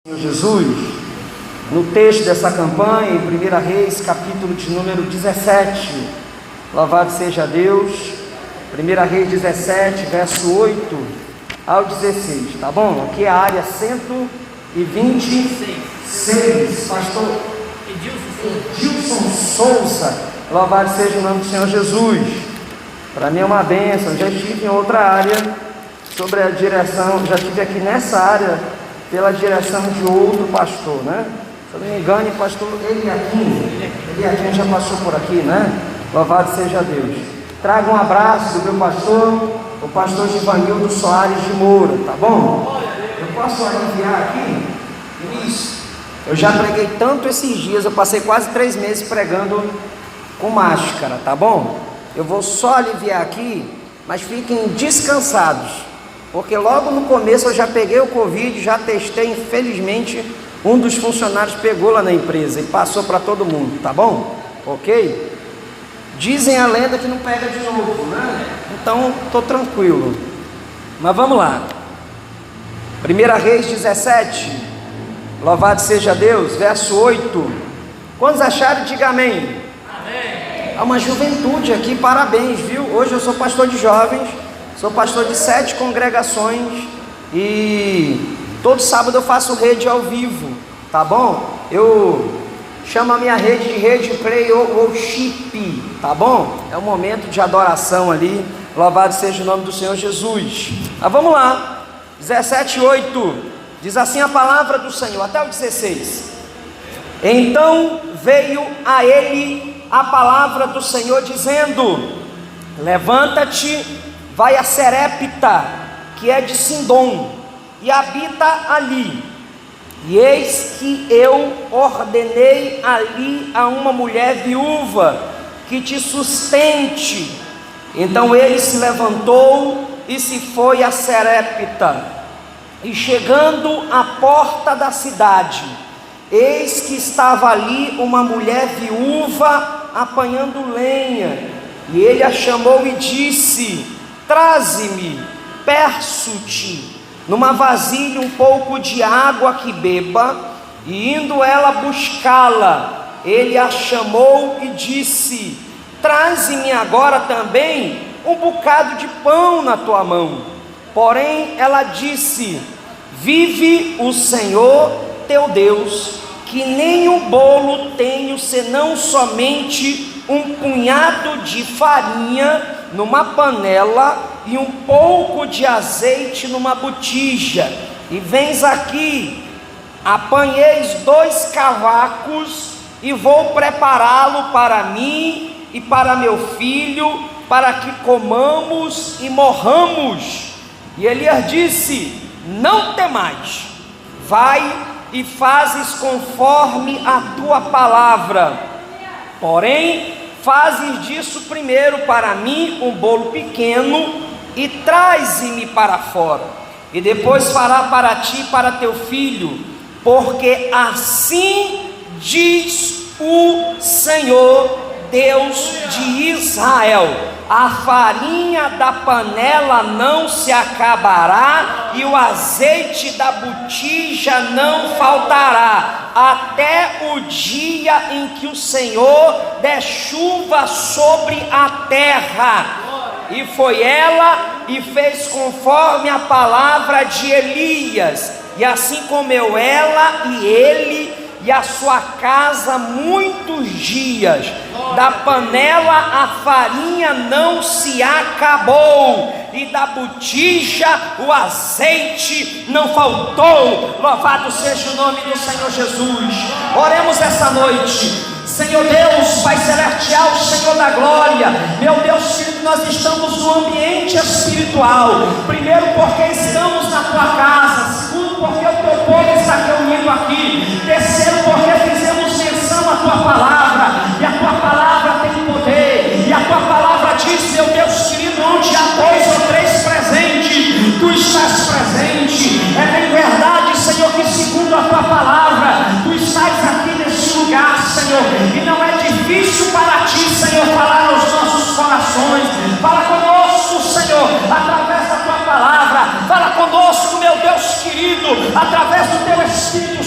Senhor Jesus, no texto dessa campanha, em 1 Reis, capítulo de número 17, louvado seja Deus, 1 Reis 17, verso 8 ao 16, tá bom? Aqui é a área 126, pastor Edilson Souza, louvado seja o nome do Senhor Jesus. Para mim é uma bênção, já estive em outra área, sobre a direção, já estive aqui nessa área, pela direção de outro pastor, né? Se eu não me engano, o pastor Eliakim já passou por aqui, né? Louvado seja Deus. Traga um abraço do meu pastor, o pastor Givanildo Soares de Moura, tá bom? Eu posso aliviar aqui? Isso. Eu já preguei tanto esses dias, eu passei quase 3 meses pregando com máscara, tá bom? Eu vou só aliviar aqui, mas fiquem descansados. Porque logo no começo eu já peguei o Covid, já testei, infelizmente um dos funcionários pegou lá na empresa e passou para todo mundo, tá bom? Ok? Dizem a lenda que não pega de novo, né? Então estou tranquilo. Mas vamos lá. 1 Reis 17, louvado seja Deus, verso 8. Quantos acharam, diga amém. Amém. Há uma juventude aqui, parabéns, viu? Hoje eu sou pastor de jovens. Sou pastor de 7 congregações e todo sábado eu faço rede ao vivo, tá bom? Eu chamo a minha rede de Rede Play Worship, tá bom? É um momento de adoração ali, louvado seja o nome do Senhor Jesus. Mas vamos lá, 17:8, diz assim a palavra do Senhor, até o 16. Então veio a ele a palavra do Senhor dizendo: levanta-te, vai a Serepta, que é de Sidom, e habita ali. E eis que eu ordenei ali a uma mulher viúva que te sustente. Então ele se levantou e se foi a Serepta. E chegando à porta da cidade, eis que estava ali uma mulher viúva apanhando lenha. E ele a chamou e disse: traze-me, peço-te, numa vasilha um pouco de água que beba. E indo ela buscá-la, ele a chamou e disse: traze-me agora também um bocado de pão na tua mão. Porém ela disse: vive o Senhor teu Deus, que nem um bolo tenho, senão somente um punhado de farinha numa panela e um pouco de azeite numa botija. E vens aqui, apanheis 2 cavacos e vou prepará-lo para mim e para meu filho, para que comamos e morramos. E Elias disse: não temais, vai e fazes conforme a tua palavra. Porém fazes disso primeiro para mim um bolo pequeno e traze-me para fora, e depois fará para ti e para teu filho, porque assim diz o Senhor Deus de Israel: a farinha da panela não se acabará e o azeite da botija não faltará, até o dia em que o Senhor der chuva sobre a terra. E foi ela e fez conforme a palavra de Elias, e assim comeu ela e ele e a sua casa muitos dias. Da panela a farinha não se acabou, e da botija o azeite não faltou. Louvado seja o nome do Senhor Jesus. Oremos essa noite. Senhor Deus, Pai celestial, Senhor da glória, meu Deus querido, nós estamos no ambiente espiritual. Primeiro porque estamos na tua casa, segundo porque o teu povo está reunido aqui, terceiro porque fizemos menção à tua palavra, e a tua palavra tem poder, e a tua palavra diz, meu Deus querido, onde há 2 ou 3 presentes, tu estás presente. É bem verdade, Senhor, que segundo a tua palavra, tu estás aqui nesse lugar, Senhor, e não é difícil para ti, Senhor, falar aos nossos corações. Fala conosco, Senhor, através da tua palavra. Fala conosco, meu Deus querido, através do teu Espírito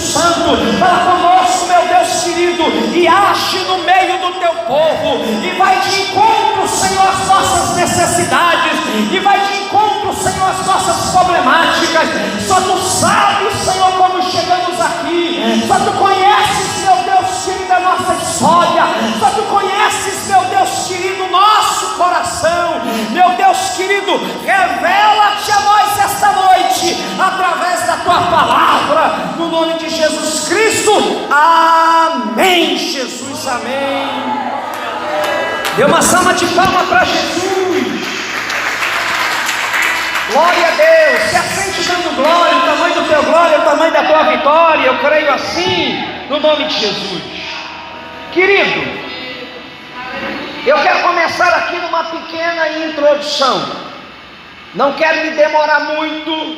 Santo, fala conosco, meu Deus querido, e age no meio do teu povo, e vai de encontro, Senhor, às nossas necessidades, e vai de encontro, Senhor, às nossas problemáticas. Só tu sabes, Senhor, como chegamos aqui, só tu conheces, meu Deus querido, a nossa história, só tu conheces, meu Deus querido, o nosso coração. Meu Deus querido, revela-te a nós esta noite, através da tua palavra, no nome de Jesus Cristo. Amém, Jesus, amém. Dê uma salva de palmas para Jesus. Glória a Deus. Se assente dando glória, o tamanho do teu glória, o tamanho da tua vitória. Eu creio assim, no nome de Jesus. Querido, eu quero começar aqui numa pequena introdução. Não quero me demorar muito,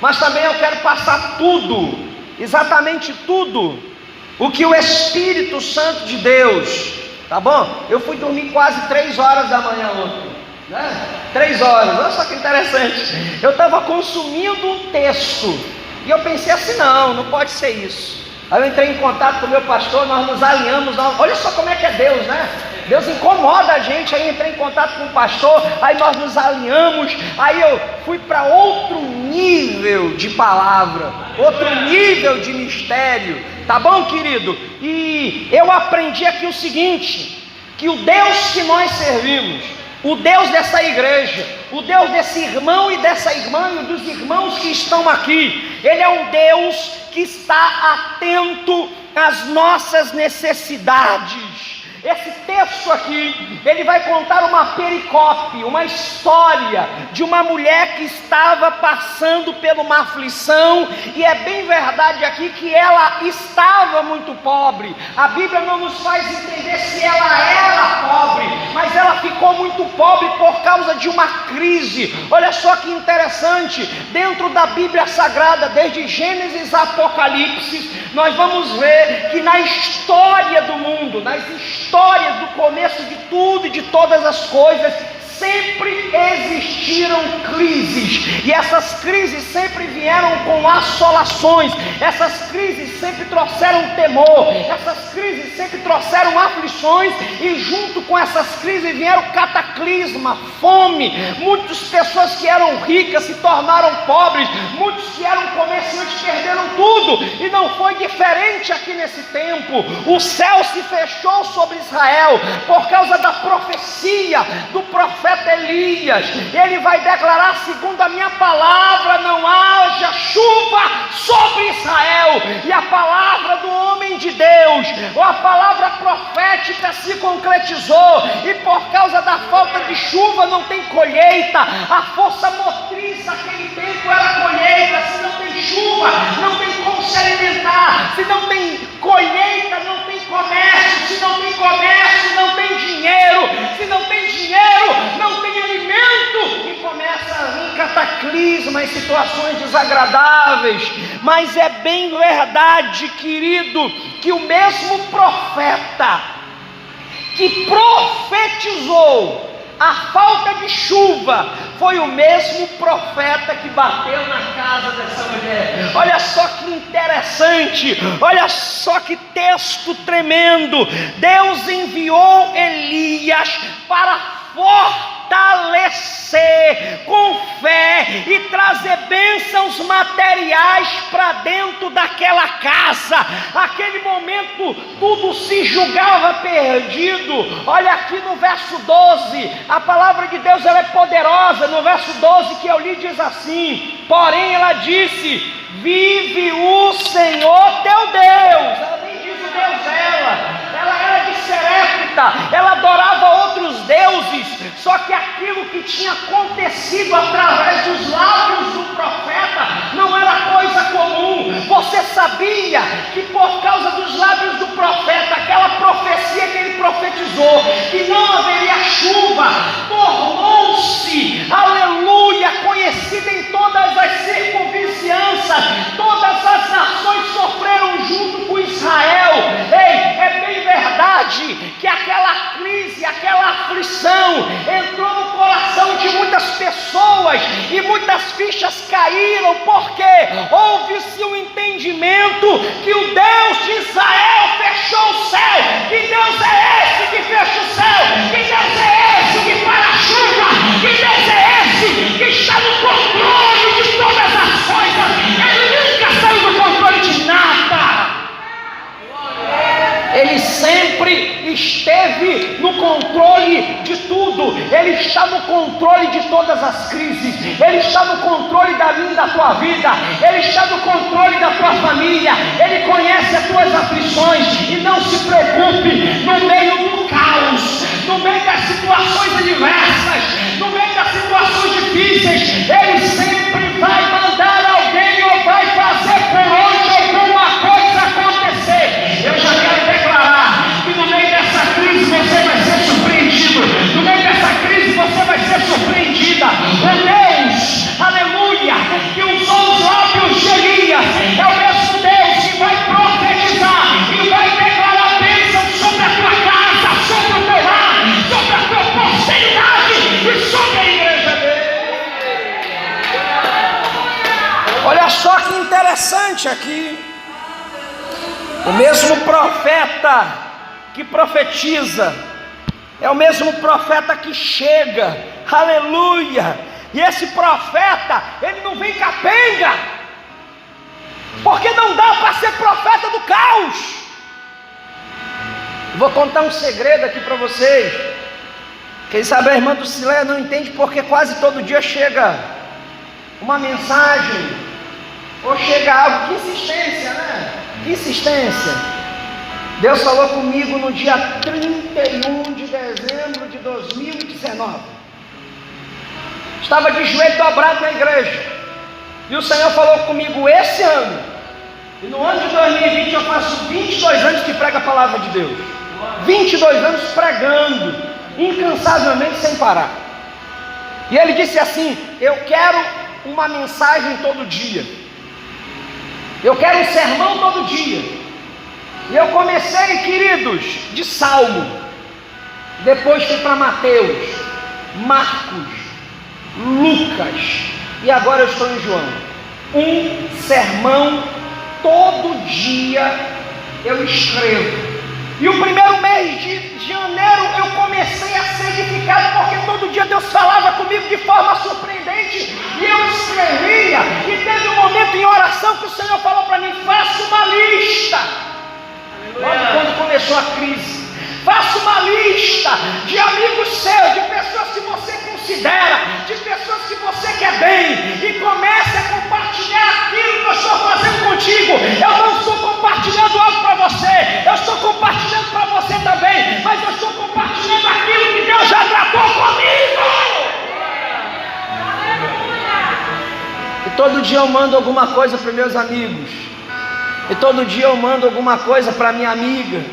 mas também eu quero passar tudo, exatamente tudo, o que o Espírito Santo de Deus, tá bom? Eu fui dormir quase 3 horas da manhã ontem, né? 3 horas, olha só que interessante. Eu estava consumindo um texto, e eu pensei assim, não pode ser isso. Aí eu entrei em contato com o meu pastor, nós nos alinhamos, olha só como é que é Deus, né? Deus incomoda a gente. Aí entrei em contato com o pastor, aí nós nos alinhamos, aí eu fui para outro nível de palavra, outro nível de mistério, tá bom, querido? E eu aprendi aqui o seguinte, que o Deus que nós servimos, o Deus dessa igreja, o Deus desse irmão e dessa irmã e dos irmãos que estão aqui, Ele é um Deus que está atento às nossas necessidades. Esse texto aqui, ele vai contar uma pericope, uma história de uma mulher que estava passando por uma aflição, e é bem verdade aqui que ela estava muito pobre. A Bíblia não nos faz entender se ela era pobre, mas ela ficou muito pobre por causa de uma crise. Olha só que interessante, dentro da Bíblia Sagrada, desde Gênesis a Apocalipse, nós vamos ver que na história do mundo, nas histórias do começo de tudo e de todas as coisas, sempre existiram crises, e essas crises sempre vieram com assolações, essas crises sempre trouxeram temor, essas crises sempre trouxeram aflições, e junto com essas crises vieram cataclisma, fome. Muitas pessoas que eram ricas se tornaram pobres, muitos que eram comerciantes perderam tudo, e não foi diferente aqui nesse tempo. O céu se fechou sobre Israel por causa da profecia do profeta Elias. Ele vai declarar: segundo a minha palavra, não haja chuva sobre Israel. E a palavra do homem de Deus, ou a palavra profética, se concretizou, e por causa da falta de chuva não tem colheita. A força motriz naquele tempo era colheita. Se não tem chuva, não tem como se alimentar. Se não tem colheita, não tem comércio. Se não tem comércio, não tem dinheiro. Se não tem dinheiro, não tem alimento, e começa a vir cataclisma em situações desagradáveis. Mas é bem verdade, querido, que o mesmo profeta que profetizou a falta de chuva foi o mesmo profeta que bateu na casa dessa mulher. Olha só que interessante, olha só que texto tremendo. Deus enviou Elias para fortalecer com fé e trazer bênçãos materiais para dentro daquela casa. Aquele momento tudo se julgava perdido. Olha aqui no verso 12, a palavra de Deus, ela é poderosa. No verso 12 que eu li diz assim: porém ela disse: vive o Senhor teu Deus. Ela nem diz o Deus dela, ela era de Serepta, ela adorava outros deuses. Só que aquilo que tinha acontecido através dos lábios do profeta não era coisa comum. Você sabia que por causa dos lábios do profeta, aquela profecia que ele profetizou, que não haveria chuva, tornou-se, aleluia, conhecida em todas as circunvizinhanças. Todas as nações sofreram junto com Israel. Ei, é bem verdade que aquela crise, aquela aflição entrou no coração de muitas pessoas, e muitas fichas caíram, porque houve-se um entendimento dizendo que o Deus de Israel fechou o céu. Que Deus é esse que fecha o céu? Que Deus é esse que para a chuva? Que Deus é esse que está no controle de todas as coisas? Ele nunca saiu do controle de nada. Ele sempre esteve no controle de tudo. Ele está no controle de todas as crises. Ele está no controle da minha e da tua vida. Ele está no controle da tua família. Ele conhece as tuas aflições. E não se preocupe, no meio do caos, no meio das situações adversas, no meio das situações difíceis, Ele sempre vai mandar alguém ou vai fazer por onde alguma coisa acontecer. Eu já quero declarar que no meio dessa crise você vai ser surpreendido. No meio dessa crise você vai ser surpreendida. O Deus, aleluia, que usou os lábios de Elias, é o mesmo Deus que vai profetizar e vai declarar bênção sobre a tua casa, sobre o teu lar, sobre a tua posteridade e sobre a igreja dele. Olha só que interessante aqui. O mesmo profeta que profetiza é o mesmo profeta que chega, aleluia. E esse profeta, ele não vem capenga, porque não dá para ser profeta do caos. Vou contar um segredo aqui para vocês. Quem sabe a irmã do Silé não entende, porque quase todo dia chega uma mensagem, ou chega algo. Que insistência, né? Que insistência. Deus falou comigo no dia 31 de dezembro de 2019. Estava de joelho dobrado na igreja, e o Senhor falou comigo esse ano. E no ano de 2020 eu faço 22 anos que prego a palavra de Deus. 22 anos pregando, incansavelmente, sem parar. E Ele disse assim: eu quero uma mensagem todo dia, eu quero um sermão todo dia. E eu comecei, queridos, de Salmo, depois fui para Mateus, Marcos, Lucas, e agora eu estou em João. Um sermão todo dia eu escrevo. E o primeiro mês de janeiro eu comecei a ser edificado, porque todo dia Deus falava comigo de forma surpreendente, e eu escrevia. E teve um momento em oração que o Senhor falou para mim: faça uma lista. Logo quando começou a crise, faça uma lista de amigos seus, de pessoas que você considera, de pessoas que você quer bem, e comece a compartilhar aquilo que eu estou fazendo contigo. Eu não estou compartilhando algo para você, eu estou compartilhando para você também, mas eu estou compartilhando aquilo que Deus já tratou comigo. E todo dia eu mando alguma coisa para meus amigos, e todo dia eu mando alguma coisa para minha amiga.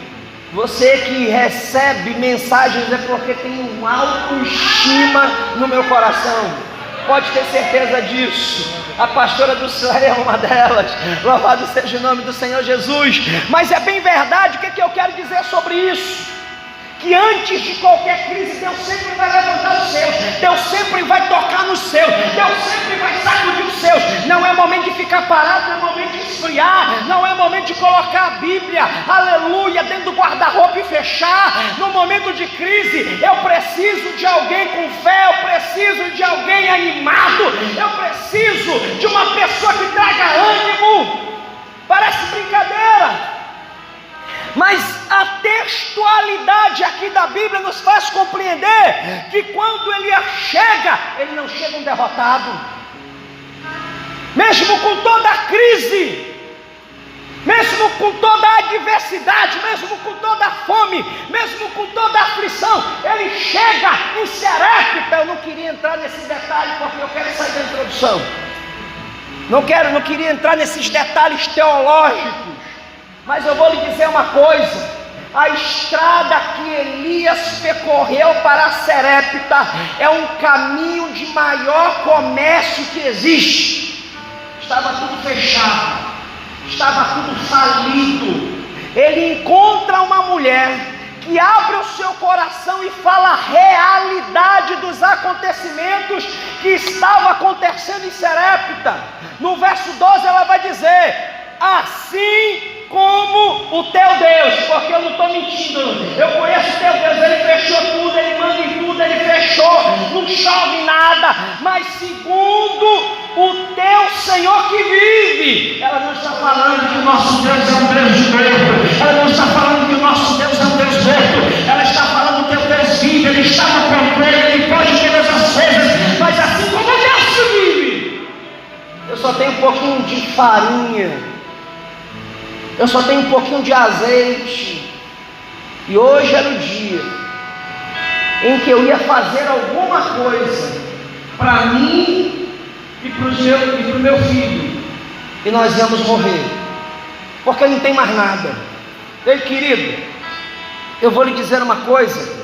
Você que recebe mensagens é porque tem uma autoestima no meu coração, pode ter certeza disso. A pastora do céu é uma delas, louvado seja o nome do Senhor Jesus. Mas é bem verdade. O que eu quero dizer sobre isso? Que antes de qualquer crise, Deus sempre vai levantar os seus, Deus sempre vai tocar nos seus, Deus sempre vai sacudir os seus. Não é momento de ficar parado, não é momento de esfriar, não é momento de colocar a Bíblia, aleluia, dentro do guarda-roupa e fechar. No momento de crise, eu preciso de alguém com fé, eu preciso de alguém animado, eu preciso de uma pessoa que traga ânimo. Parece brincadeira, mas a textualidade aqui da Bíblia nos faz compreender que quando Elias chega, ele não chega um derrotado. Mesmo com toda a crise, mesmo com toda a adversidade, mesmo com toda a fome, mesmo com toda a aflição, ele chega em Serepta. Eu não queria entrar nesse detalhe porque eu quero sair da introdução. Não queria entrar nesses detalhes teológicos. Mas eu vou lhe dizer uma coisa: a estrada que Elias percorreu para Serepta é um caminho de maior comércio que existe. Estava tudo fechado, estava tudo falido. Ele encontra uma mulher que abre o seu coração e fala a realidade dos acontecimentos que estavam acontecendo em Serepta. No verso 12 ela vai dizer: assim como o teu Deus, porque eu não estou mentindo, eu conheço o teu Deus, Ele fechou tudo, Ele manda em tudo, Ele fechou, não chove nada, mas segundo o teu Senhor que vive. Ela não está falando que o nosso Deus é um Deus de morto, ela não está falando que o nosso Deus é um Deus morto, ela está falando que o teu Deus vive, Ele está no controle, Ele pode todas as coisas, mas assim como o Deus que vive, eu só tenho um pouquinho de farinha, eu só tenho um pouquinho de azeite, e hoje era o dia em que eu ia fazer alguma coisa para mim e para o meu filho, e nós íamos morrer, porque não tem mais nada. Ei, querido, eu vou lhe dizer uma coisa,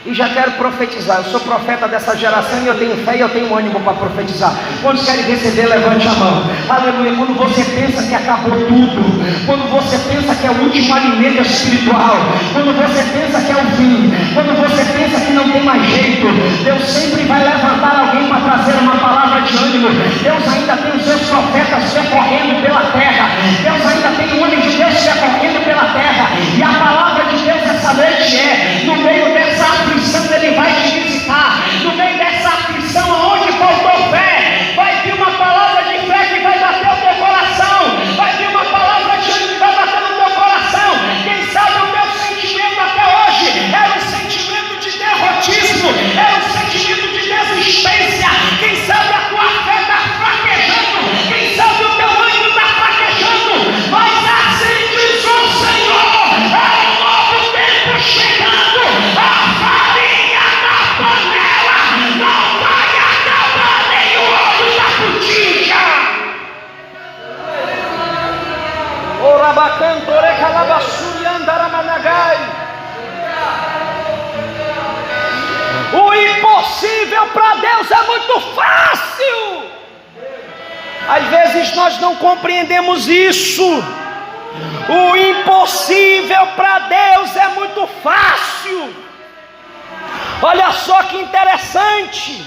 e já quero profetizar. Eu sou profeta dessa geração e eu tenho fé e eu tenho ânimo para profetizar. Quando querem receber, levante a mão. Aleluia. Quando você pensa que acabou tudo, quando você pensa que é o último alimento espiritual, quando você pensa que é o fim, quando você pensa que não tem mais jeito, Deus sempre vai levantar alguém para trazer uma palavra de ânimo. Deus ainda tem os seus profetas percorrendo pela terra, Deus ainda tem o homem de Deus percorrendo pela terra, e a palavra de Deus essa noite é: no meio dessa aflição Ele vai te visitar, no meio dessa aflição onde faltou fé, vai vir uma palavra de fé que vai bater o teu coração, vai vir uma palavra de ânimo que vai bater no teu coração. Quem sabe o teu sentimento até hoje era um sentimento de derrotismo, era um sentimento de desistência. Quem sabe a tua fé está fraquejando, quem sabe o teu ânimo está fraquejando, mas assim diz o Senhor: é um novo tempo chegando, a farinha na panela não vai acabar, nem o ouro da botija. Orabacantore calabassuri andaramanagai. O impossível para Deus é muito fácil. Às vezes nós não compreendemos isso. O impossível para Deus é muito fácil. Olha só que interessante,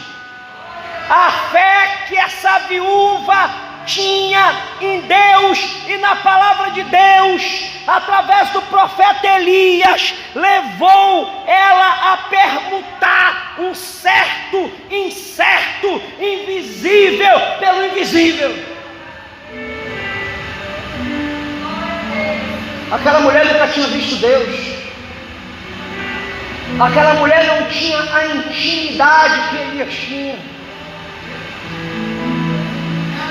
a fé que essa viúva tinha em Deus e na palavra de Deus, através do profeta Elias, levou ela a permutar um certo, incerto, invisível pelo invisível. Aquela mulher nunca tinha visto Deus, aquela mulher não tinha a intimidade que Elias tinha.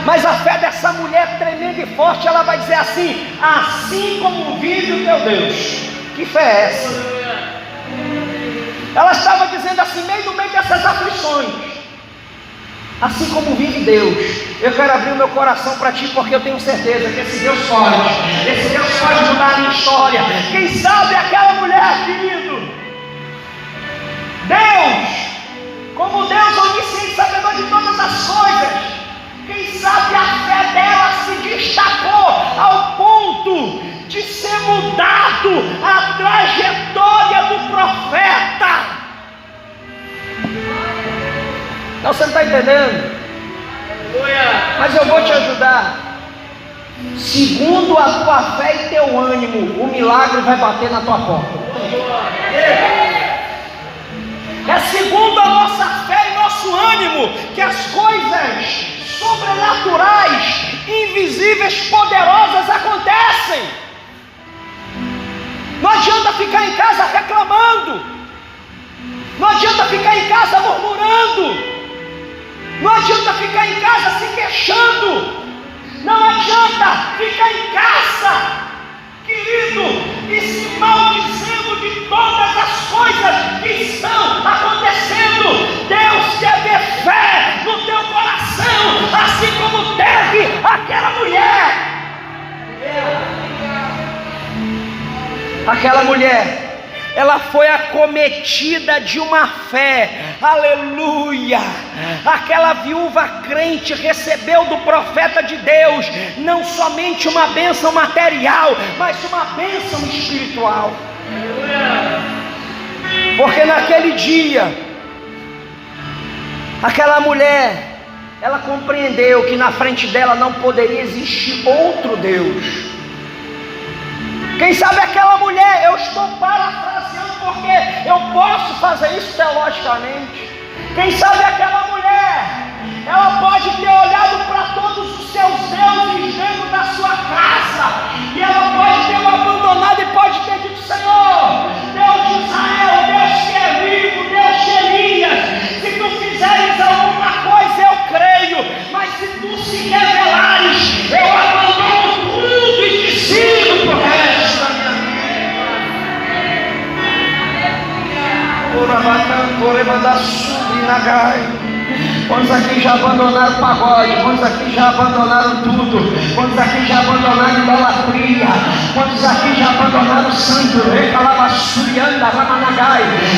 Mas a fé dessa mulher tremenda e forte, ela vai dizer assim: assim como vive o teu Deus. Que fé é essa? Ela estava dizendo assim, no meio dessas aflições: assim como vive Deus, eu quero abrir o meu coração para ti, porque eu tenho certeza que esse Deus pode mudar a minha história. Quem sabe aquela mulher, querido, Deus, como Deus onisciente, sabedor de todas as coisas, quem sabe a fé dela se destacou ao ponto de ser mudado a trajetória do profeta. Não, você não está entendendo? Mas eu vou te ajudar. Segundo a tua fé e teu ânimo, o milagre vai bater na tua porta. É segundo a nossa fé e nosso ânimo que as coisas sobrenaturais, invisíveis, poderosas acontecem. Não adianta ficar em casa reclamando, não adianta ficar em casa murmurando, não adianta ficar em casa se queixando, não adianta ficar em casa, querido, e se maldizendo de todas as coisas que estão acontecendo. Deus quer ver fé no teu coração, assim como teve aquela mulher. Aquela mulher, ela foi acometida de uma fé, aleluia. Aquela viúva crente recebeu do profeta de Deus não somente uma bênção material, mas uma bênção espiritual. Porque naquele dia, aquela mulher, ela compreendeu que na frente dela não poderia existir outro Deus. Quem sabe aquela mulher, eu estou parafraseando porque eu posso fazer isso teologicamente. Quem sabe aquela mulher, ela pode ter olhado para todos os seus deuses dentro da sua casa, e ela pode ter o abandonado e pode ter dito: Senhor, Deus de Israel, Deus que é vivo, Deus de Elias, se tu fizeres alguma coisa eu creio, mas se tu se revelares, eu abandono tudo e te sigo pro resto da minha vida. Quantos aqui já abandonaram o pagode? Quantos aqui já abandonaram tudo? Quantos aqui já abandonaram a idolatria? Quantos aqui já abandonaram o santo?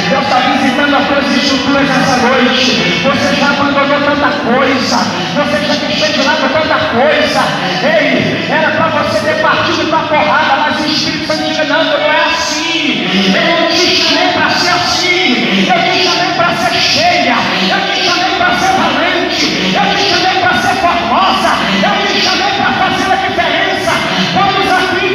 Deus está visitando as tuas estruturas essa noite. Você já abandonou tanta coisa. Você já deixou de lado tanta coisa. Ei, era para você ter partido para a porrada, mas o Espírito Santo diz: não, não é assim. Eu não te chamei para ser assim. Eu te chamei para ser cheia. Eu te chamei para ser valente, eu te chamei para ser formosa, eu te chamei para fazer a diferença. Quantos aqui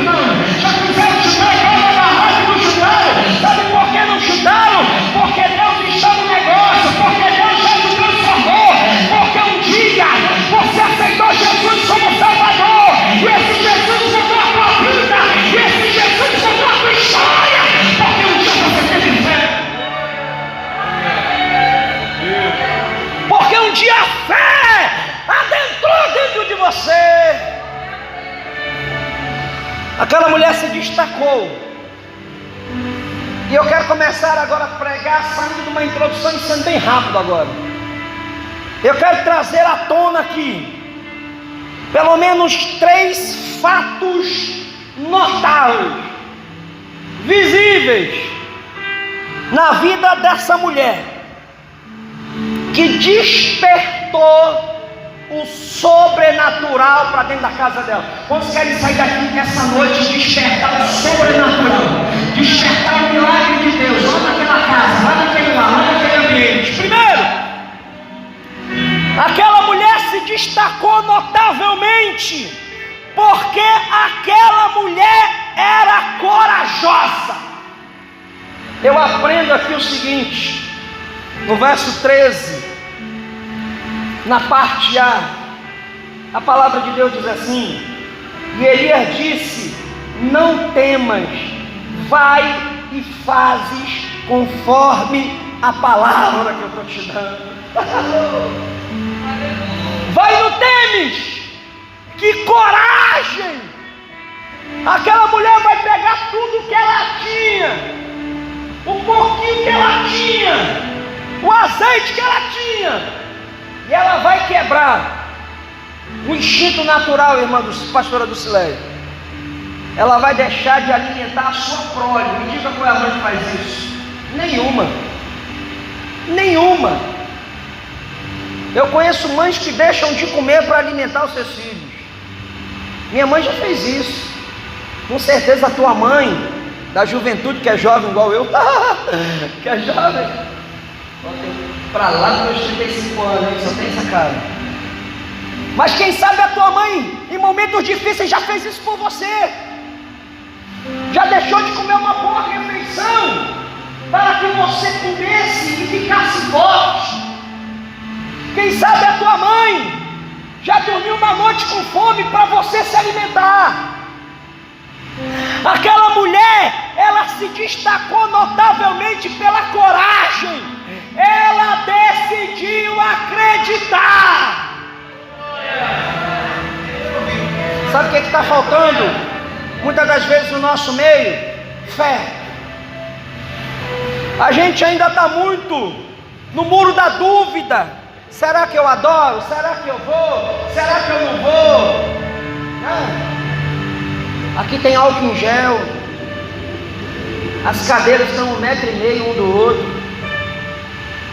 já quiseram chutar a bola na roda e não chutaram? Sabe por que não chutaram? Porque Deus está no negócio, porque Deus já te transformou, porque um dia você aceitou Jesus como Salvador, e esse Jesus mudou a tua vida, e esse Jesus mudou a tua história, porque um dia você teve fé. Porque um dia a fé adentrou dentro de você. Aquela mulher se destacou. E eu quero começar agora a pregar saindo de uma introdução e sendo bem rápido agora. Eu quero trazer à tona aqui pelo menos 3 fatos notáveis, visíveis na vida dessa mulher, que despertou o sobrenatural para dentro da casa dela. Quantos querem sair daqui essa noite e despertar o sobrenatural, despertar o milagre de Deus lá naquela casa, lá naquele lar, lá naquele ambiente? Primeiro, aquela mulher se destacou notavelmente porque aquela mulher era corajosa. Eu aprendo aqui o seguinte, no verso 13, na parte a palavra de Deus diz assim: e Elias disse: não temas, vai e fazes conforme a palavra que eu estou te dando. Vai, não temes. Que coragem! Aquela mulher vai pegar tudo que ela tinha, o pouquinho que ela tinha, o azeite que ela tinha, e ela vai quebrar o instinto natural, irmã pastora Dulcileia. Ela vai deixar de alimentar a sua prole. Me diga qual é a mãe que faz isso? Nenhuma. Eu conheço mães que deixam de comer para alimentar os seus filhos. Minha mãe já fez isso. Com certeza a tua mãe, da juventude, que é jovem igual eu, que é jovem, para lá dos meus 35 anos, hein? Só tem essa cara. Mas quem sabe a tua mãe, em momentos difíceis, já fez isso por você. Já deixou de comer uma boa refeição para que você comesse e ficasse forte. Quem sabe a tua mãe já dormiu uma noite com fome para você se alimentar. Aquela mulher, ela se destacou notavelmente pela coragem. Ela decidiu acreditar. Sabe o que está faltando? Muitas das vezes no nosso meio, fé. A gente ainda está muito no muro da dúvida. Será que eu adoro? Será que eu vou? Será que eu não vou? Não. Aqui tem álcool em gel. As cadeiras estão 1,5 metros um do outro.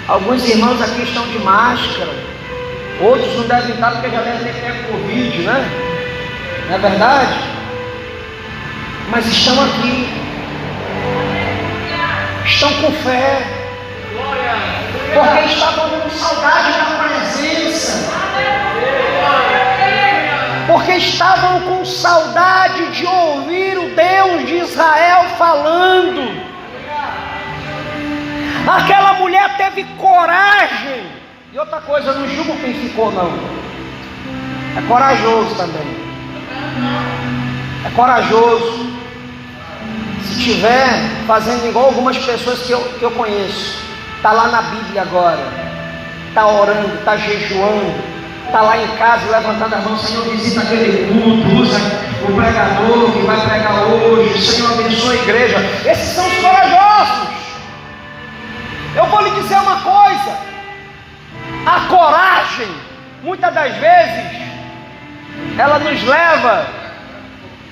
Alguns irmãos aqui estão de máscara. Outros não devem estar porque já devem ter pego Covid, né? Não é verdade? Mas estão aqui. Estão com fé. Porque estavam com saudade da presença. Porque estavam com saudade de ouvir o Deus de Israel falando. Aquela mulher teve coragem. E outra coisa, eu não julgo quem ficou, não. É corajoso também. É corajoso. Se tiver fazendo igual algumas pessoas que eu conheço, está lá na Bíblia agora, está orando, está jejuando, está lá em casa levantando as mãos: Senhor, visita aquele culto, usa o pregador que vai pregar hoje, Senhor, abençoa a igreja. Esses são os corajosos. Eu vou lhe dizer uma coisa: a coragem, muitas das vezes, ela nos leva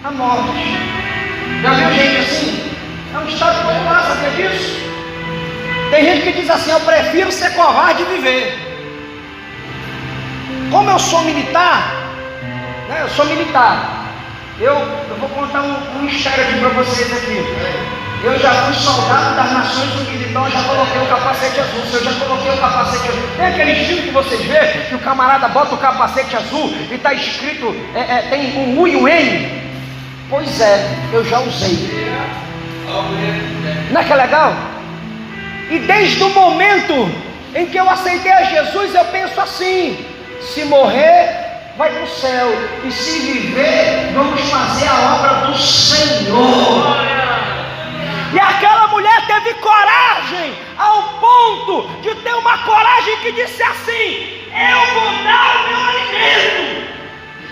à morte. Já viu gente assim? É um estado popular, sabia disso? Tem gente que diz assim: eu prefiro ser covarde e viver. Como eu sou militar, né? Eu sou militar. Eu vou contar um mistério aqui para vocês aqui. Eu já fui soldado das Nações Unidas, então eu já coloquei o capacete azul. Se eu já coloquei o capacete azul, tem aquele filme que vocês vê, que o camarada bota o capacete azul e está escrito, tem um U e um N. Pois é, eu já usei. Não é que é legal? E desde o momento em que eu aceitei a Jesus, eu penso assim: se morrer, vai para o céu, e se viver, vamos fazer a obra do Senhor. E aquela mulher teve coragem, ao ponto de ter uma coragem que disse assim: eu vou dar o meu alimento,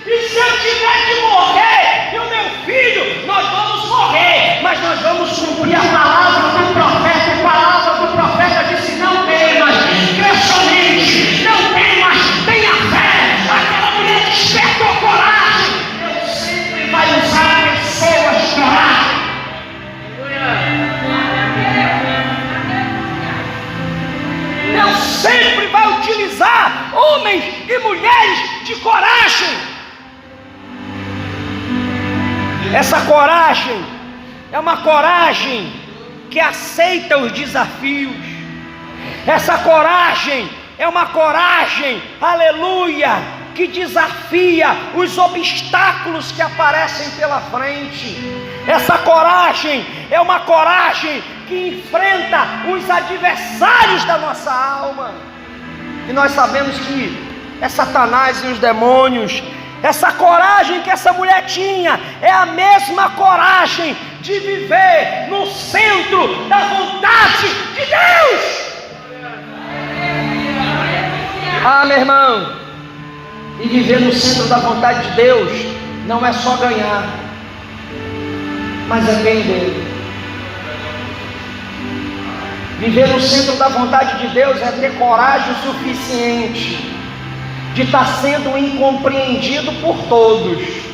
e se eu tiver que morrer, e o meu filho, nós vamos morrer, mas nós vamos cumprir a palavra do profeta. A palavra do profeta disse: não temas, crê somente, não temas, tenha fé. Aquela mulher despertou coragem. Deus sempre vai usar pessoas coragem. Deus sempre vai utilizar homens e mulheres de coragem. Essa coragem é uma coragem que aceita os desafios. Essa coragem é uma coragem, aleluia, que desafia os obstáculos que aparecem pela frente. Essa coragem é uma coragem que enfrenta os adversários da nossa alma. E nós sabemos que é Satanás e os demônios. Essa coragem que essa mulher tinha é a mesma coragem de viver no centro da vontade de Deus. Ah, meu irmão, e viver no centro da vontade de Deus não é só ganhar, mas é vender. Viver no centro da vontade de Deus é ter coragem o suficiente de estar sendo incompreendido por todos.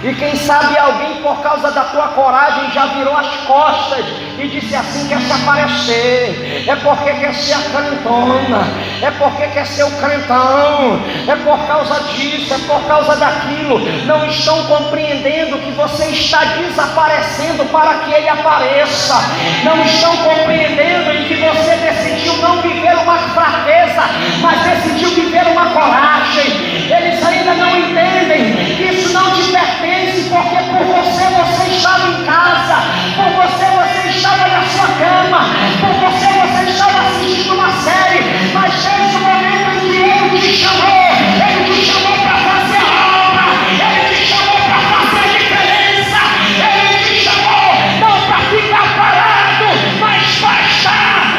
E quem sabe alguém, por causa da tua coragem, já virou as costas e disse assim: quer se aparecer, é porque quer ser a crentona, é porque quer ser o crentão, é por causa disso, é por causa daquilo. Não estão compreendendo que você está desaparecendo para que ele apareça. Não estão compreendendo em que você decidiu não viver uma fraqueza, mas decidiu viver uma coragem. Eles ainda não entendem que isso não te pertence, porque por você estava em casa, por você estava na sua cama, por você estava assistindo uma série, mas desde o momento em que Ele te chamou para fazer a obra, Ele te chamou para fazer a diferença, Ele te chamou não para ficar parado, mas para estar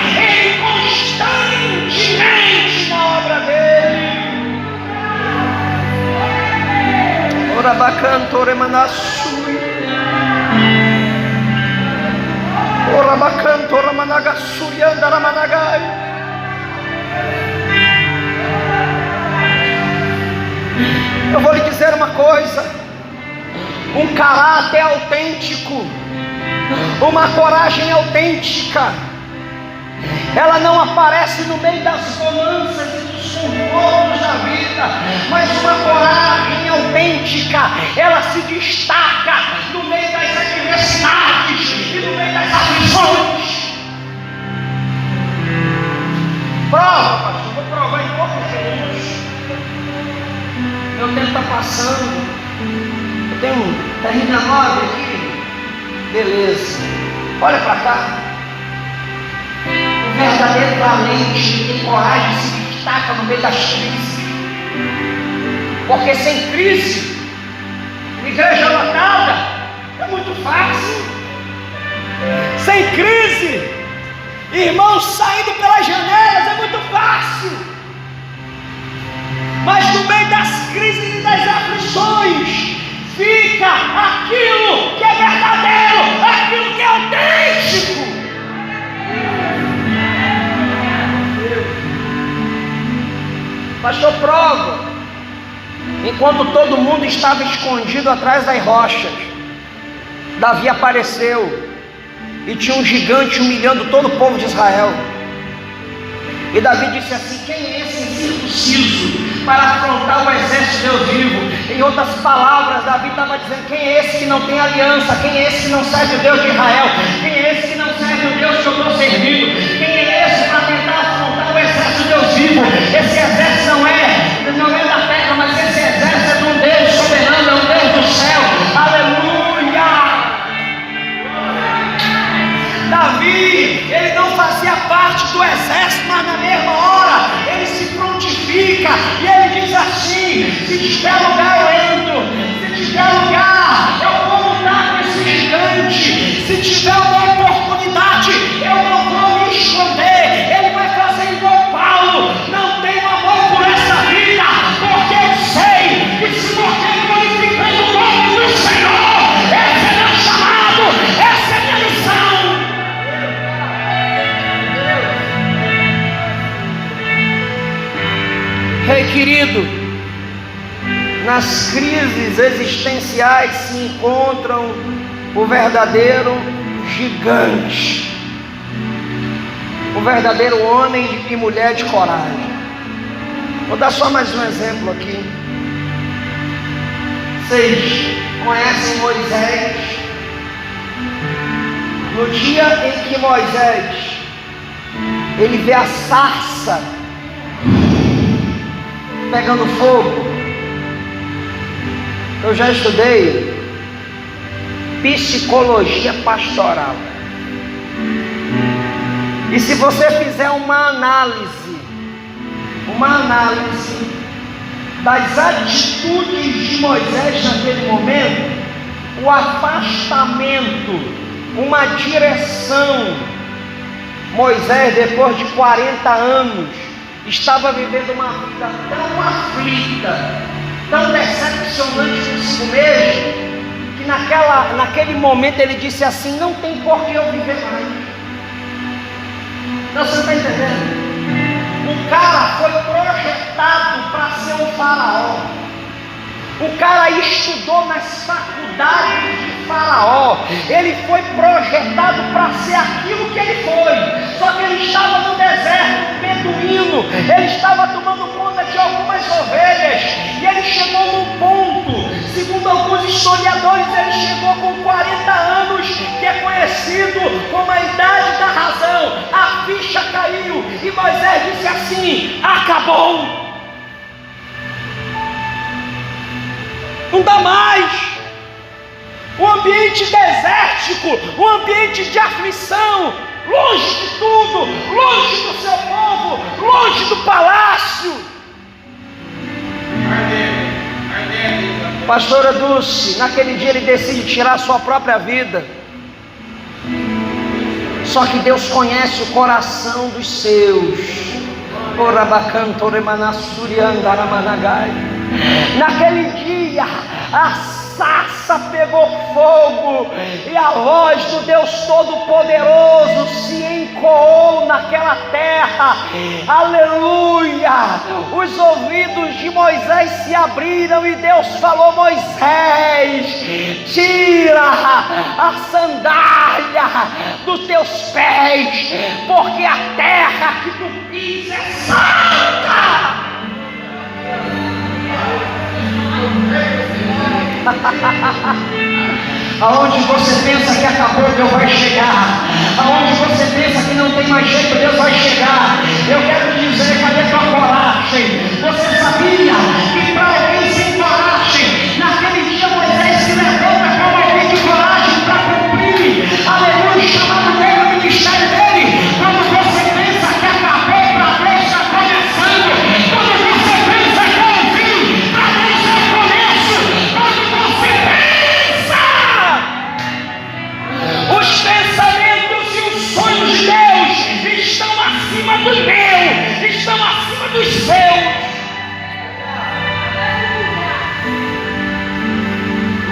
constantemente na obra dEle. Ora bacantore manassui, ora bacantora managassuri andara managai. Eu vou lhe dizer uma coisa: um caráter autêntico, uma coragem autêntica, ela não aparece no meio das bonanças e dos confortos da vida, mas uma coragem autêntica, ela se destaca no meio das adversidades e no meio das aflições. Prova, pastor, vou provar em poucos minutos. Meu tempo está passando. Eu tenho termina 9 aqui. Olha para cá. O verdadeiro valente tem coragem de se destaca no meio das crises. Porque sem crise, igreja lotada, é muito fácil. Sem crise, irmãos saindo pelas janelas, é muito fácil. Mas no meio das crises e das aflições, fica aquilo que é verdadeiro, aquilo que é autêntico. Pastor, prova. Enquanto todo mundo estava escondido atrás das rochas, Davi apareceu e tinha um gigante humilhando todo o povo de Israel. E Davi disse assim: quem é esse incircunciso para afrontar o exército de Deus vivo? Em outras palavras, Davi estava dizendo: quem é esse que não tem aliança? Quem é esse que não serve o Deus de Israel? Quem é esse que não serve o Deus que eu estou servindo? Quem é esse para tentar afrontar o exército de Deus vivo? Esse exército não é da terra, mas esse exército é de um Deus soberano, é um Deus do céu. Aleluia! Davi, ele não fazia parte do exército, mas na mesma hora ele se prontifica e ele diz assim: se tiver lugar eu entro, se tiver lugar eu vou lutar com esse gigante, se tiver uma oportunidade eu não vou me esconder. Ele vai fazer igual Paulo: não tenho amor por essa vida, porque eu sei que se morrer glorificando o nome do Senhor, esse é meu chamado, essa é minha missão. Rei querido, nas crises existenciais se encontram o verdadeiro gigante, o verdadeiro homem e mulher de coragem. Vou dar só mais um exemplo aqui. Vocês conhecem Moisés? No dia em que Moisés ele vê a sarça pegando fogo, eu já estudei psicologia pastoral. E se você fizer uma análise das atitudes de Moisés naquele momento, o afastamento, uma direção. Moisés, depois de 40 anos, estava vivendo uma vida tão aflita, tão decepcionante consigo mesmo, que naquele momento ele disse assim: não tem por que eu viver mais. Não, você está entendendo? O cara foi projetado para ser um faraó. O cara estudou nas faculdades de Faraó. Ele foi projetado para ser aquilo que ele foi. Só que ele estava no deserto, beduíno. Ele estava tomando conta de algumas ovelhas. E ele chegou num ponto, segundo alguns historiadores, ele chegou com 40 anos, que é conhecido como a idade da razão. A ficha caiu e Moisés disse assim: acabou. Não dá mais. O ambiente desértico, o ambiente de aflição, longe de tudo, longe do seu povo, longe do palácio. Pastora Dulce, naquele dia ele decide tirar a sua própria vida. Só que Deus conhece o coração dos seus. Naquele dia a sarça pegou fogo e a voz do Deus Todo-Poderoso se ecoou naquela terra. Aleluia! Os ouvidos de Moisés se abriram e Deus falou: Moisés, tira a sandália dos teus pés, porque a terra que tu pisas é santa. Aonde você pensa que acabou, Deus vai chegar. Aonde você pensa que não tem mais jeito, Deus vai chegar. Eu quero te dizer, cadê tua coragem? Você sabia que para alguém sem coragem, naquele dia Moisés se levanta com alguém de coragem para cumprir, aleluia,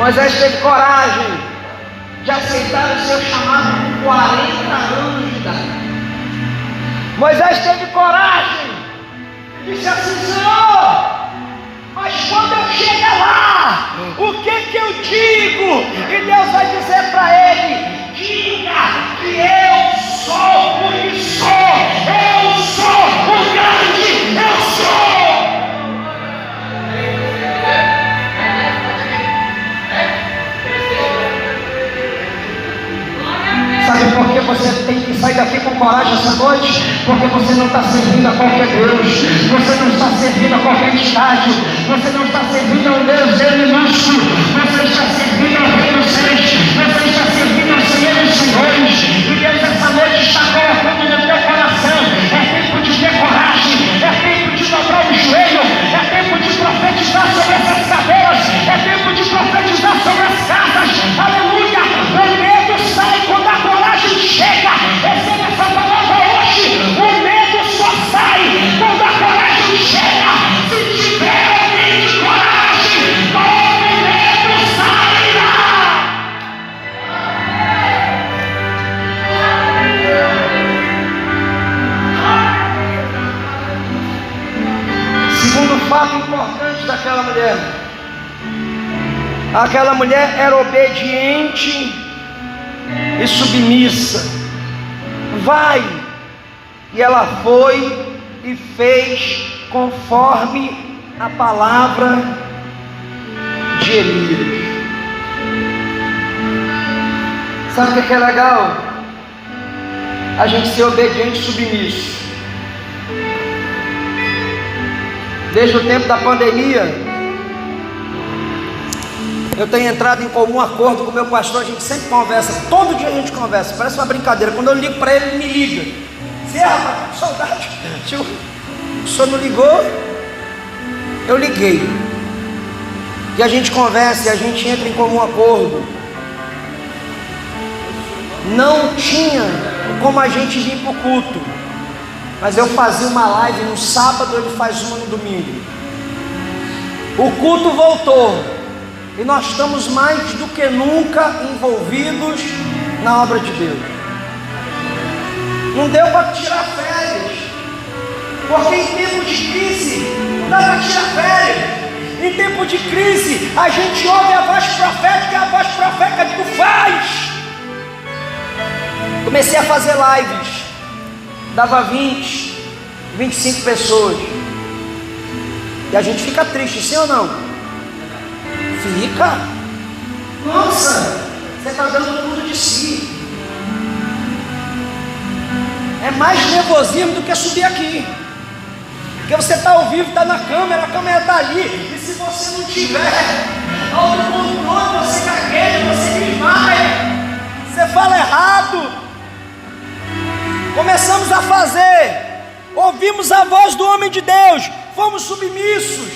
Moisés teve coragem de aceitar o seu chamado com 40 anos de idade. Moisés teve coragem e disse assim: Senhor, mas quando eu chegar lá, o que eu digo? E Deus vai dizer para ele: diga que eu sou o que sou, eu sou o grande, eu sou. Sabe por que você tem que sair daqui com coragem essa noite? Porque você não está servindo a qualquer Deus, você não está servindo a qualquer estádio, você não está servindo a um Deus minúsculo, você está servindo ao Rei dos Reis, você está servindo ao Senhor dos Senhores, e Deus essa noite está colocando no teu coração: é tempo de ter coragem, é tempo de dobrar o joelho, é tempo de profetizar sobre essas cadeiras, é tempo de profetizar sobre as casas. Aleluia! O medo sai quando a coragem chega. Receba essa palavra hoje: o medo só sai quando a coragem chega. Se tiver alguém de coragem, todo medo sairá. Segundo fato importante daquela mulher: aquela mulher era obediente e submissa. Vai, e ela foi e fez conforme a palavra de Elias. Sabe o que é legal? A gente ser obediente e submisso. Desde o tempo da pandemia, eu tenho entrado em comum acordo com o meu pastor. A gente sempre conversa, todo dia a gente conversa, parece uma brincadeira. Quando eu ligo para ele, ele me liga: Zé, rapaz, tô com saudade. O senhor não ligou? Eu liguei. E a gente conversa e a gente entra em comum acordo. Não tinha como a gente vir para o culto, mas eu fazia uma live no sábado, ele faz uma no domingo. O culto voltou e nós estamos mais do que nunca envolvidos na obra de Deus. Não deu para tirar férias, porque em tempo de crise não dá para tirar férias. Em tempo de crise a gente ouve a voz profética, e a voz profética digo: faz. Comecei a fazer lives, dava 20, 25 pessoas, e a gente fica triste, sim ou não? Fica. Nossa, você está dando tudo de si. É mais nervosismo do que subir aqui, porque você está ao vivo, está na câmera, a câmera está ali, e se você não tiver autocontrole, você gagueja, você desmaia, você fala errado. Começamos a fazer, ouvimos a voz do homem de Deus, fomos submissos.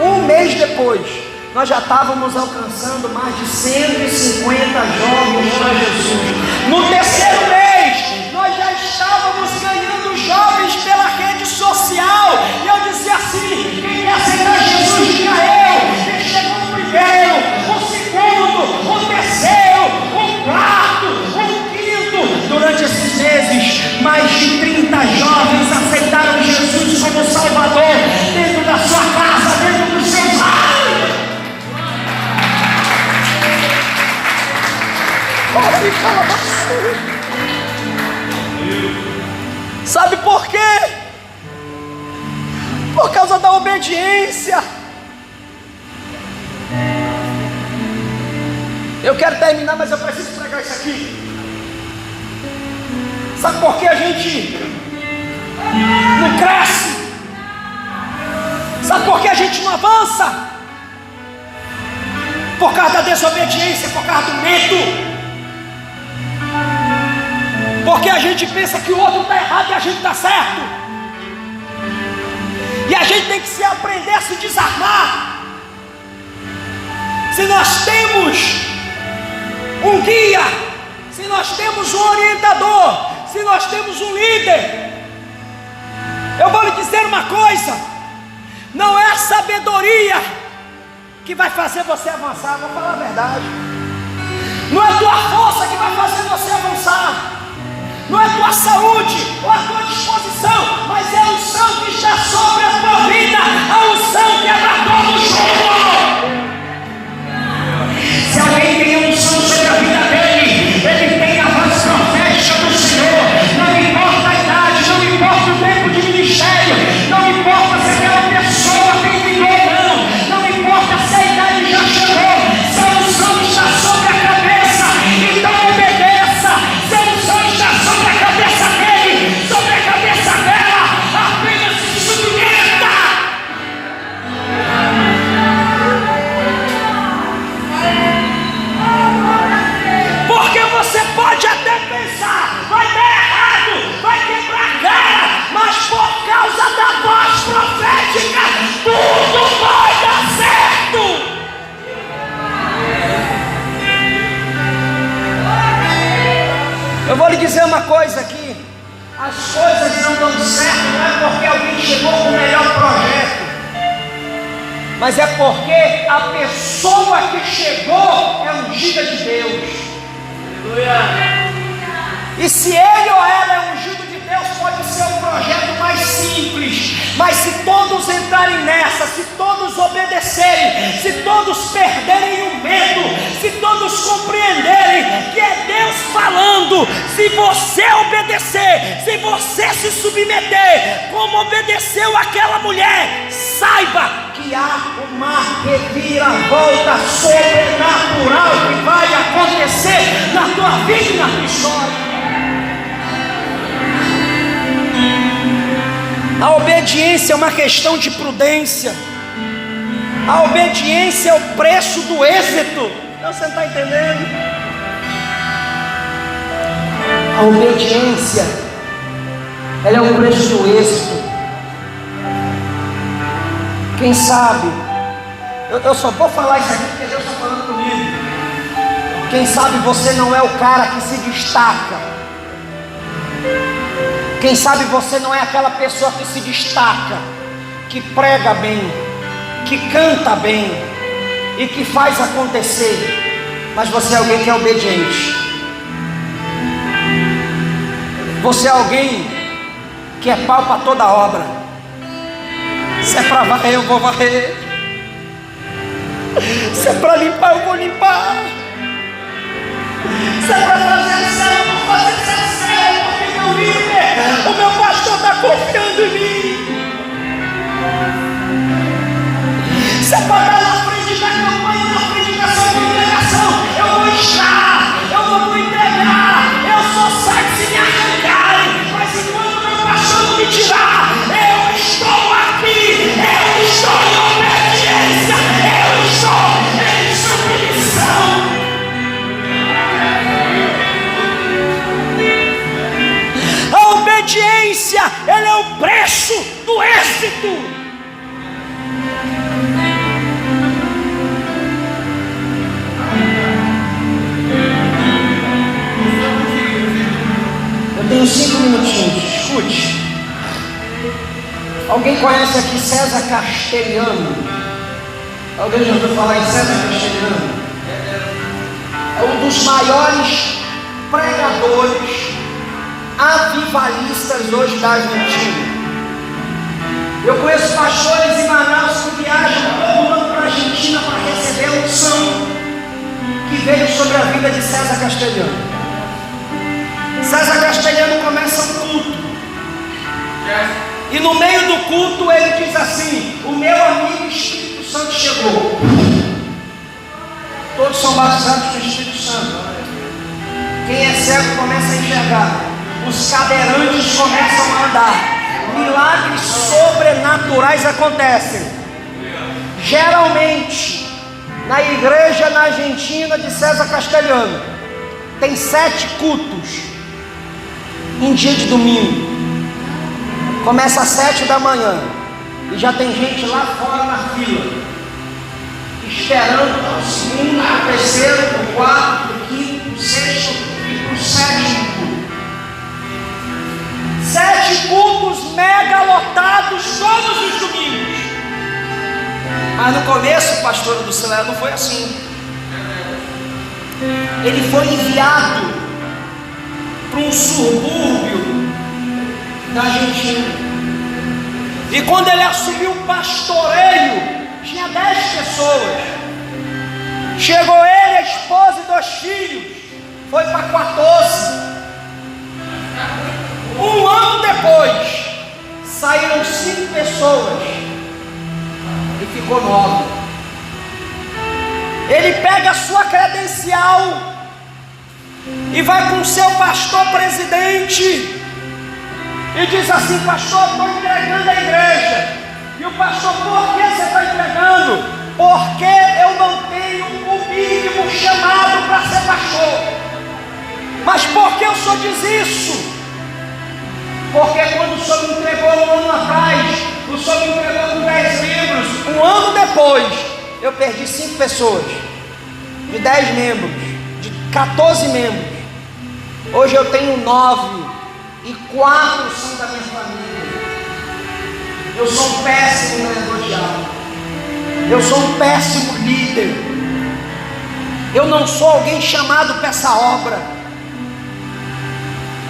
Um mês depois, nós já estávamos alcançando mais de 150 jovens para Jesus. No terceiro mês, nós já estávamos ganhando jovens pela rede social. E eu disse assim: quem quer aceitar Jesus, diga eu. E chegou o primeiro, o segundo, o terceiro, o quarto, o quinto. Durante esses meses, mais de 30 jovens aceitaram Jesus como Salvador, dentro da sua casa, dentro dos seus lares. Sabe por quê? Por causa da obediência. Eu quero terminar, mas eu preciso pregar isso aqui. Sabe por que a gente não cresce? Sabe por que a gente não avança? Por causa da desobediência, por causa do medo. Porque a gente pensa que o outro está errado e a gente está certo. E a gente tem que se aprender a se desarmar. Se nós temos um guia, se nós temos um orientador, se nós temos um líder, eu vou lhe dizer uma coisa: não é sabedoria que vai fazer você avançar. Vou falar a verdade. Não é a tua força que vai fazer você avançar. Não é a tua saúde ou a tua disposição, mas é a unção que está sobre a tua vida, a unção que abraçou no jogo. Se alguém tem a unção sobre a vida dele, ele tem a voz profética do Senhor. Não importa a idade, não importa o tempo de ministério, não importa se aquela pessoa tem vigor ou não importa se a idade já chegou, se a unção está sobre a cabeça, então obedeça. Se a unção está sobre a cabeça dele, sobre a cabeça dela, apenas se submeta. Porque você pode até pensar, vai dar errado, vai quebrar a cara, mas por causa da voz profética, tudo vai dar certo. Eu vou lhe dizer uma coisa aqui: as coisas não dão certo, não é porque alguém chegou com o melhor projeto, mas é porque a pessoa que chegou é ungida de Deus. E se ele ou ela é ungido de Deus, pode ser um projeto mais simples, mas se todos entrarem nessa, se todos obedecerem, se todos perderem o medo, se todos compreenderem que é Deus falando, se você obedecer, se você se submeter, como obedeceu aquela mulher, saiba que há uma reviravolta sobrenatural que vai acontecer na tua vida e na tua história. A obediência é uma questão de prudência. A obediência é o preço do êxito. Você não está entendendo? A obediência, ela é o preço do êxito. Quem sabe, eu só vou falar isso aqui porque Deus está falando comigo. Quem sabe você não é o cara que se destaca. Quem sabe você não é aquela pessoa que se destaca, que prega bem, que canta bem e que faz acontecer, mas você é alguém que é obediente. Você é alguém que é pau para toda obra. Se é para varrer, eu vou varrer. Se é para limpar, eu vou limpar. Se é para fazer céu, eu vou fazer céu, porque meu líder, o meu pastor está confiando em mim. Se é para estar na frente da campanha, na frente da sua congregação, eu vou estar, eu vou entregar, eu sou saco se me arrancarem, mas enquanto meu pastor não me tirar, eu estou aqui, eu estou em obediência, eu estou em submissão. A obediência, ela é o preço do êxito. Eu tenho 5 minutinhos, escute. Alguém conhece aqui César Castelhano? Alguém já ouviu falar em César Castelhano? É um dos maiores pregadores avivalistas hoje da Argentina. Eu conheço pastores em Manaus que viajam todo ano para a Argentina para receber a unção que veio sobre a vida de César Castelhano. César Castelhano começa um culto, e no meio do culto ele diz assim: o meu amigo Espírito Santo chegou. Todos são batizados com o Espírito Santo. Quem é cego começa a enxergar, os cadeirantes começam a andar, milagres sobrenaturais acontecem. Geralmente na igreja na Argentina de César Castelhano tem 7 cultos em dia de domingo. Começa às 7 da manhã e já tem gente lá fora na fila, esperando o segundo, o terceiro, o quarto, o quinto, o sexto e o sétimo culto. 7 cultos mega lotados todos os domingos. Mas no começo, pastora do Israel não foi assim. Ele foi enviado para um subúrbio da Argentina. E quando ele assumiu o pastoreio, tinha 10 pessoas. Chegou ele, a esposa e 2 filhos. Foi para 14. Um ano depois, saíram 5 pessoas e ficou 9. Ele pega a sua credencial e vai com o seu pastor presidente e diz assim: pastor, estou entregando a igreja. E o pastor: por que você está entregando? Porque eu não tenho o mínimo chamado para ser pastor. Mas por que o senhor diz isso? Porque quando o senhor me entregou um ano atrás, o senhor me entregou com 10 membros. Um ano depois, eu perdi 5 pessoas, de 10 membros, de 14 membros. Hoje eu tenho 9 e 4 são da minha família. Eu sou um péssimo vendedor de alma. Eu sou um péssimo líder. Eu não sou alguém chamado para essa obra.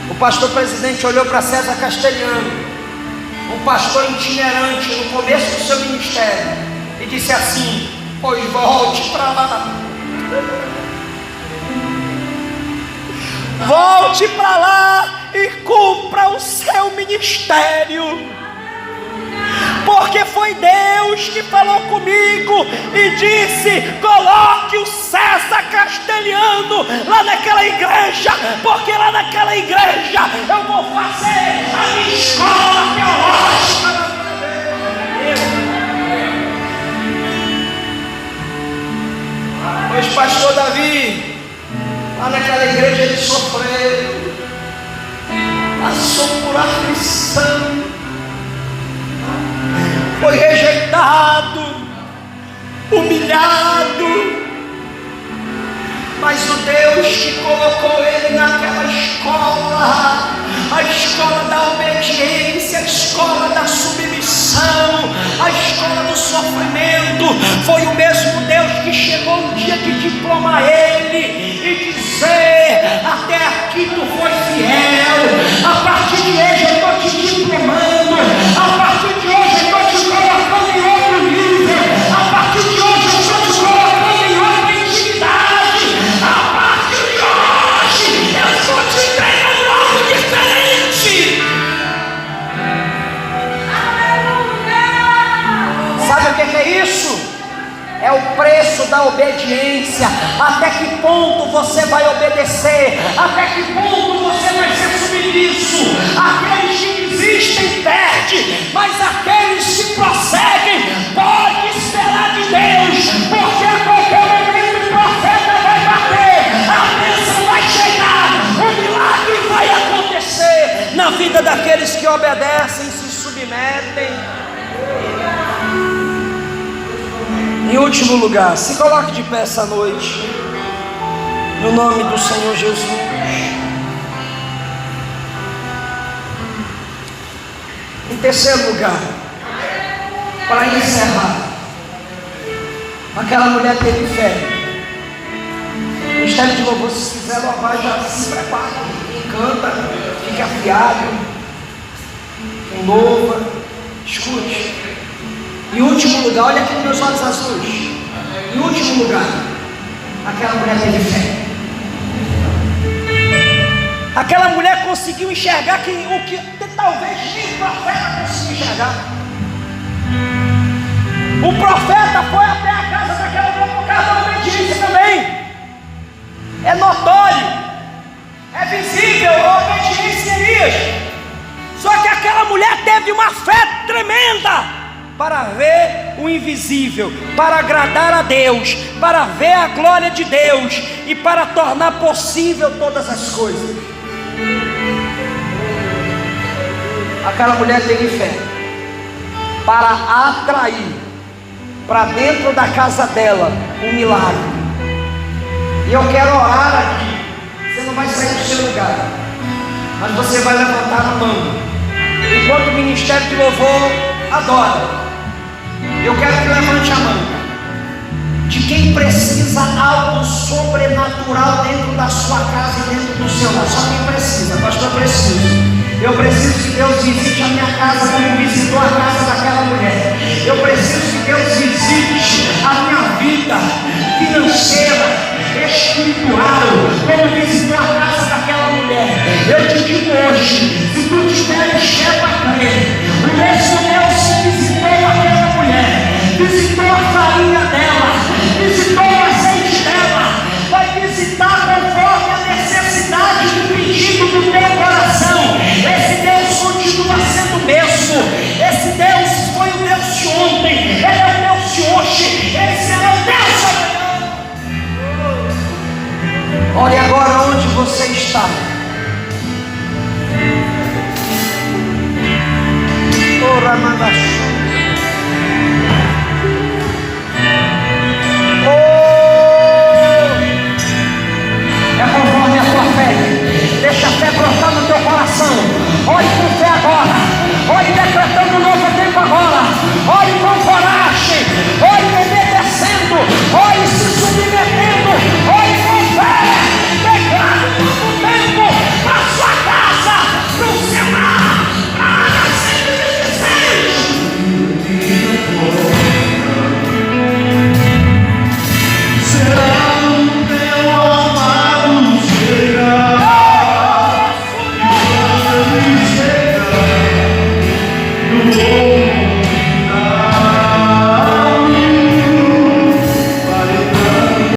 O pastor presidente olhou para César Castelhano, um pastor itinerante no começo do seu ministério, e disse assim: pois volte para lá. Volte para lá e cumpra o seu ministério. Porque foi Deus que falou comigo e disse: coloque o César Castelhano lá naquela igreja, porque lá naquela igreja eu vou fazer a minha escola teológica. Pois pastor Davi, lá naquela igreja ele sofreu, passou por aflição, foi rejeitado, humilhado, mas o Deus que colocou ele naquela escola, a escola da obediência, a escola da submissão, a escola do sofrimento, foi o mesmo Deus que chegou um dia de diplomar ele e dizer: até aqui tu foi fiel, a partir de hoje eu estou te diplomando, a partir de hoje eu estou te colocando em outro nível, a partir de hoje eu estou te colocando em outra intimidade, a partir de hoje eu estou te entregando algo diferente. Sabe o que é isso? É o preço da obediência. Até que ponto você vai obedecer? Até que ponto você vai ser submisso? Aqueles que desistem perdem, mas aqueles que prosseguem pode esperar de Deus, porque a qualquer momento o profeta vai bater, a bênção vai chegar, o milagre vai acontecer na vida daqueles que obedecem e se submetem. Em último lugar, se coloque de pé essa noite, no nome do Senhor Jesus. Em terceiro lugar, para encerrar, aquela mulher teve fé. O Ministério de Louvor, se quiser louvar, já se prepara, canta, fica afiado, louva, escute. Em último lugar, olha aqui nos meus olhos azuis. Em último lugar, aquela mulher teve fé. Aquela mulher conseguiu enxergar o que talvez nem o profeta conseguiu enxergar. O profeta foi até a casa daquela mulher por causa da obediência também. É notório, é visível a obediência de Elias. Só que aquela mulher teve uma fé tremenda para ver o invisível, para agradar a Deus, para ver a glória de Deus e para tornar possível todas as coisas. Aquela mulher teve fé para atrair para dentro da casa dela um milagre. E eu quero orar aqui. Você não vai sair do seu lugar, mas você vai levantar a mão enquanto o Ministério de Louvor adora. Eu quero que levante a mão. de quem precisa algo sobrenatural dentro da sua casa e dentro do seu lar. Só quem precisa, pastor, eu preciso que Deus visite a minha casa como visitou a casa daquela mulher. Eu preciso que Deus visite a minha vida financeira, espiritual, como visitou a casa daquela mulher. Eu te digo hoje, se tu tiveres fé para crer, o mesmo Deus que visitou aquela mulher, visitou a farinha dela, visitou o azeite dela, vai visitar conforme a necessidade do pedido do teu coração. Esse Deus continua sendo o mesmo. Esse Deus foi o Deus de ontem, Ele é o Deus de hoje, Ele será o Deus amanhã. Olhe agora onde você está. Ora, manda